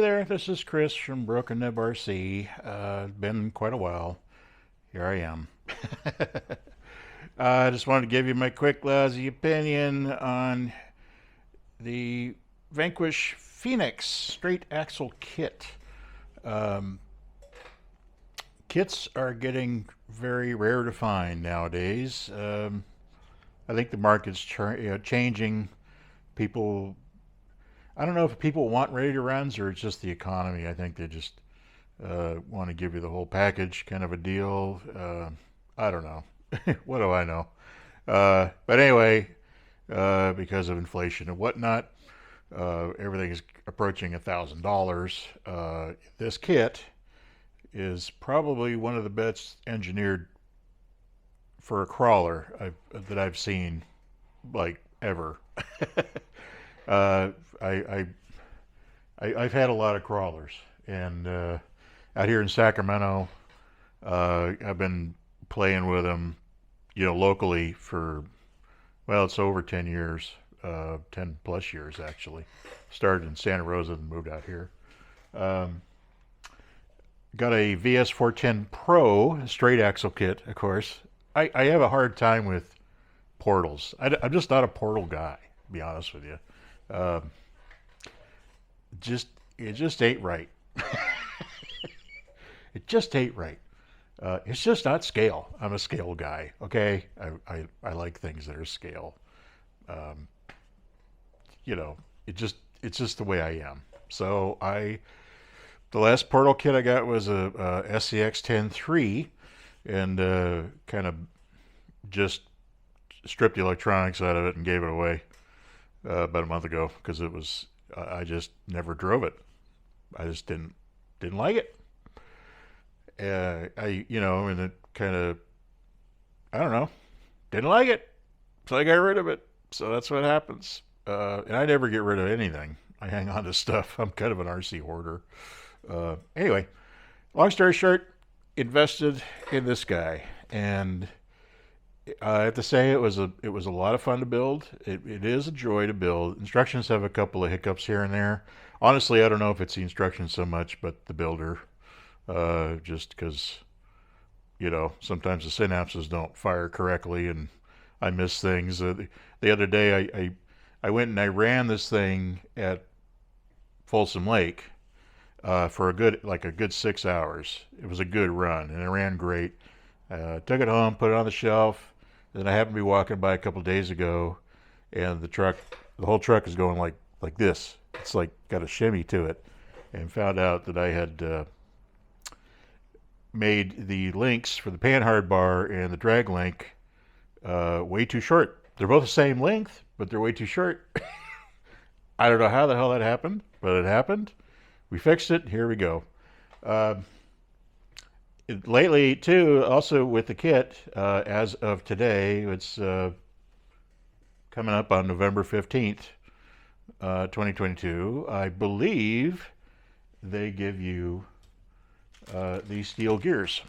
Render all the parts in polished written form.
Hey there, this is Chris from Broken Nib RC. Been quite a while. Here I am. I just wanted to give you my quick, lousy opinion on the Vanquish Phoenix Straight Axle kit. Um, Kits are getting very rare to find nowadays. I think the market's changing. People, I don't know if people want ready to runs or it's just the economy. I think they just want to give you the whole package kind of a deal. I don't know. What do I know? But anyway, because of inflation and whatnot, everything is approaching $1,000. This kit is probably one of the best engineered for a crawler that I've seen, like ever. uh, I, I've had a lot of crawlers, and out here in Sacramento, I've been playing with them, locally for, well, it's over 10 years, 10 plus years actually. Started in Santa Rosa and moved out here. Um, Got a VS410 Pro straight axle kit, of course. I have a hard time with portals. I'm just not a portal guy, to be honest with you. Um, just it just ain't right. It just ain't right. It's just not scale. I'm a scale guy. Okay, I like things that are scale. Um, you know, it's just the way I am. So the last portal kit I got was a SCX 10.3, and kind of just stripped the electronics out of it and gave it away about a month ago because it was I just never drove it. I just didn't like it. And it kind of, I don't know, didn't like it, so I got rid of it. So that's what happens. And I never get rid of anything. I hang on to stuff. I'm kind of an RC hoarder. Anyway, long story short, invested in this guy, and I have to say it was a lot of fun to build. It is a joy to build. Instructions have a couple of hiccups here and there. Honestly, I don't know if it's the instructions so much, but the builder. Just because sometimes the synapses don't fire correctly, and I miss things. The other day, I went and I ran this thing at Folsom Lake for a good 6 hours. It was a good run, and it ran great. Took it home, put it on the shelf. Then I happened to be walking by a couple days ago, and the whole truck is going like this. It's like got a shimmy to it, and found out that I had made the links for the panhard bar and the drag link way too short. They're both the same length, but they're way too short. I don't know how the hell that happened, but it happened. We fixed it. Here we go. Um, Lately, too, also with the kit, as of today, it's coming up on November 15th, 2022. I believe they give you these steel gears,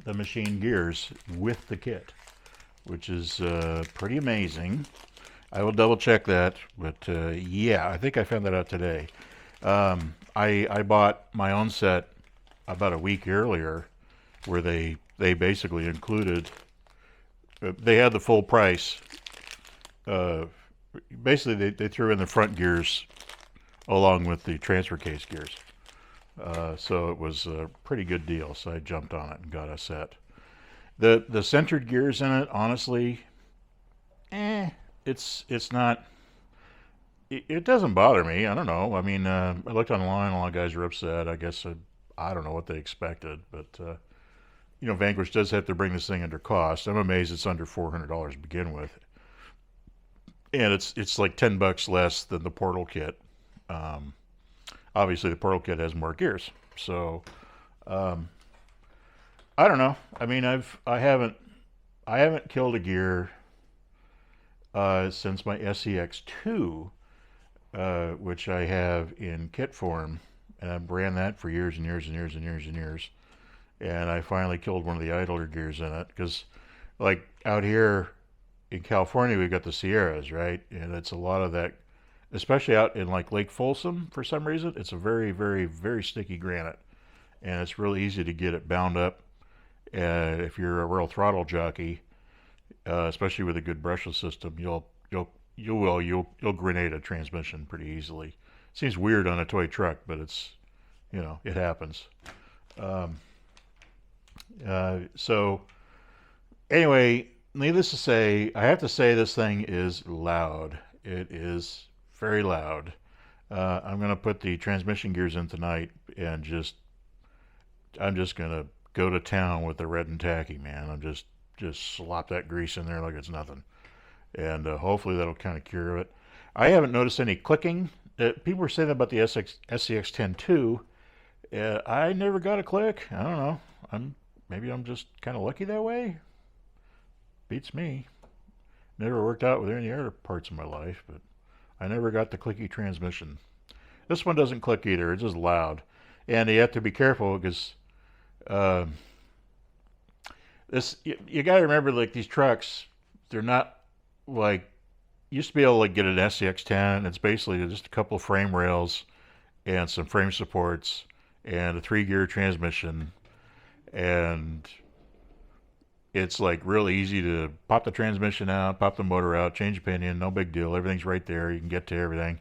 the machine gears with the kit, which is pretty amazing. I will double check that, but yeah, I think I found that out today. I bought my own set about a week earlier, where they basically included, they had the full price. Uh, Basically, they threw in the front gears along with the transfer case gears. So it was a pretty good deal. So I jumped on it and got a set. The centered gears in it, honestly, it's not. It doesn't bother me. I don't know. I mean, I looked online. A lot of guys are upset. I guess I don't know what they expected, but Vanquish does have to bring this thing under cost. I'm amazed it's under $400 to begin with, and it's like $10 less than the Portal kit. Um, Obviously, the Portal kit has more gears, so um, I don't know. I mean, I haven't killed a gear since my SEX2, which I have in kit form, and I've ran that for years and years and years and years and years. And I finally killed one of the idler gears in it because, like out here in California, we've got the Sierras, right? And it's a lot of that especially out in like Lake Folsom for some reason. It's a very, very, very sticky granite, and it's really easy to get it bound up. If you're a real throttle jockey, especially with a good brushless system, you'll grenade a transmission pretty easily. Seems weird on a toy truck, but it's, it happens. Um, so anyway, needless to say, I have to say this thing is loud. It is very loud. I'm gonna put the transmission gears in tonight and I'm just gonna go to town with the red and tacky, man. Just slop that grease in there like it's nothing, and hopefully that'll kind of cure it. I haven't noticed any clicking. People were saying about the SCX10 too. I never got a click. I don't know. Maybe I'm just kind of lucky that way. Beats me. Never worked out with any other parts of my life, but I never got the clicky transmission. This one doesn't click either. It's just loud, and you have to be careful because uh, you got to remember, like, these trucks, they're not like, used to be able to like, get an SCX10 and it's basically just a couple of frame rails and some frame supports and a 3-gear transmission, and it's like really easy to pop the transmission out, pop the motor out, change the pinion, no big deal. Everything's right there. You can get to everything.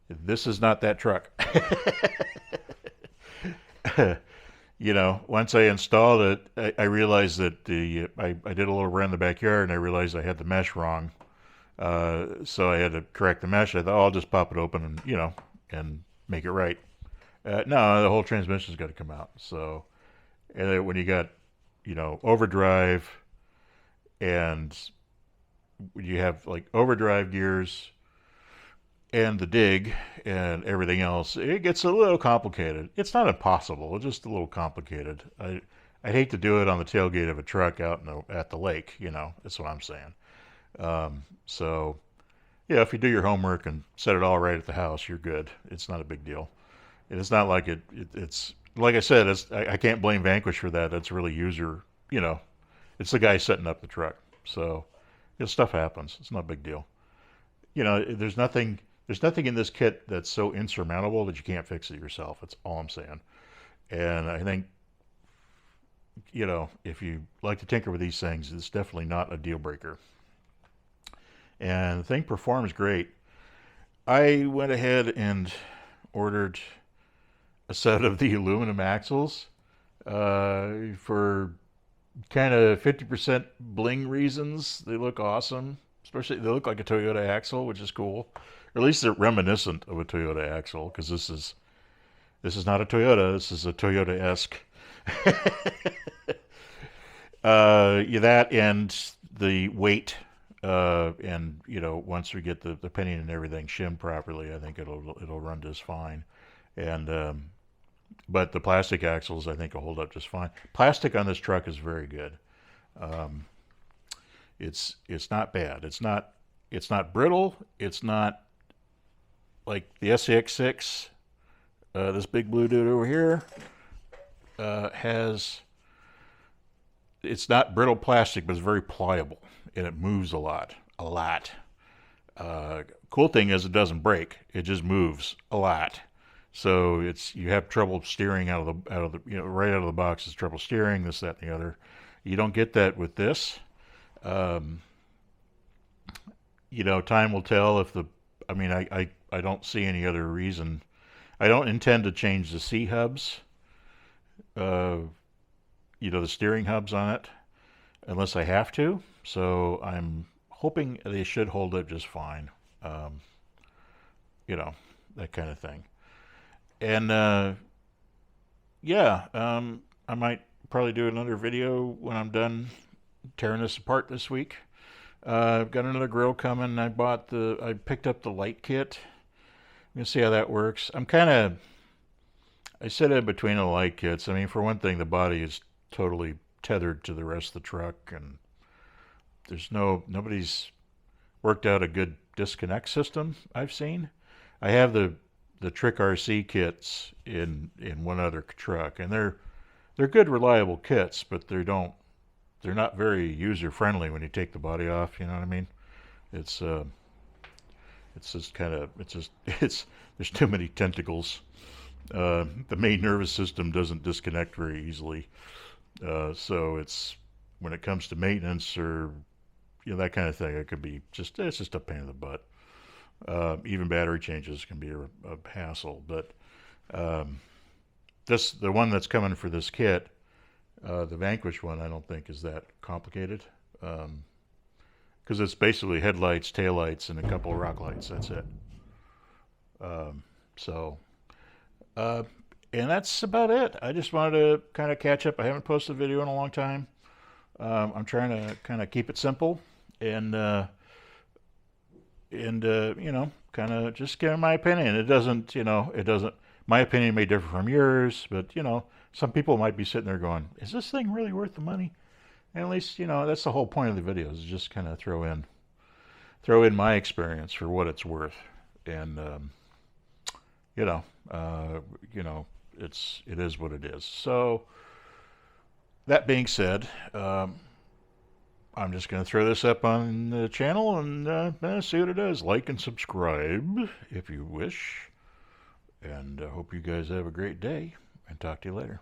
This is not that truck. Once I installed it, I realized that I did a little run in the backyard and I realized I had the mesh wrong. So I had to correct the mesh. I thought, oh, I'll just pop it open and make it right. No, the whole transmission's got to come out. So when you got, overdrive, and you have like overdrive gears and the dig and everything else, it gets a little complicated. It's not impossible, it's just a little complicated. I hate to do it on the tailgate of a truck out at the lake, that's what I'm saying. So, yeah, if you do your homework and set it all right at the house, you're good. It's not a big deal. And it's not like it's like I said, I can't blame Vanquish for that. That's really it's the guy setting up the truck. So, stuff happens. It's not a big deal. There's nothing in this kit that's so insurmountable that you can't fix it yourself. That's all I'm saying. And I think, if you like to tinker with these things, it's definitely not a deal breaker. And the thing performs great. I went ahead and ordered a set of the aluminum axles for kind of 50% bling reasons. They look awesome. Especially, they look like a Toyota axle, which is cool. Or at least they're reminiscent of a Toyota axle, because this is not a Toyota. This is a Toyota-esque. That and the weight, and once we get the pinion and everything shimmed properly, I think it'll run just fine. And but the plastic axles, I think, will hold up just fine. Plastic on this truck is very good. Um, it's not bad. It's not brittle. It's not like the SCX6. This big blue dude over here has. It's not brittle plastic, but it's very pliable and it moves a lot. Cool thing is it doesn't break. It just moves a lot. So you have trouble steering out of the right out of the box. It's trouble steering, this, that, and the other. You don't get that with this. Um, Time will tell if I don't see any other reason. I don't intend to change the C hubs, uh, the steering hubs on it, unless I have to. So I'm hoping they should hold up just fine. Um, that kind of thing. And yeah, I might probably do another video when I'm done tearing this apart this week. I've got another grill coming. I picked up the light kit. I'm gonna see how that works. I sit in between the light kits. I mean, for one thing, the body is totally tethered to the rest of the truck, and nobody's worked out a good disconnect system I've seen. I have the Trick RC kits in one other truck, and they're good, reliable kits, but they're not very user friendly when you take the body off. You know what I mean? It's It's just kind of, it's just, it's, there's too many tentacles. The main nervous system doesn't disconnect very easily. So it's, when it comes to maintenance or, that kind of thing, it could be just, it's just a pain in the butt. Even battery changes can be a hassle. But um, the one that's coming for this kit, the Vanquish one, I don't think is that complicated. Because it's basically headlights, taillights, and a couple of rock lights. That's it. Um, so, uh, and that's about it. I just wanted to kind of catch up. I haven't posted a video in a long time. I'm trying to kind of keep it simple and kind of just give my opinion. It doesn't, it doesn't. My opinion may differ from yours, but some people might be sitting there going, "Is this thing really worth the money?" And at least, that's the whole point of the videos, is just kind of throw in my experience for what it's worth. And you know, uh, you know, it is what it is. So that being said, I'm just going to throw this up on the channel and see what it does. Like and subscribe if you wish. And I hope you guys have a great day, and talk to you later.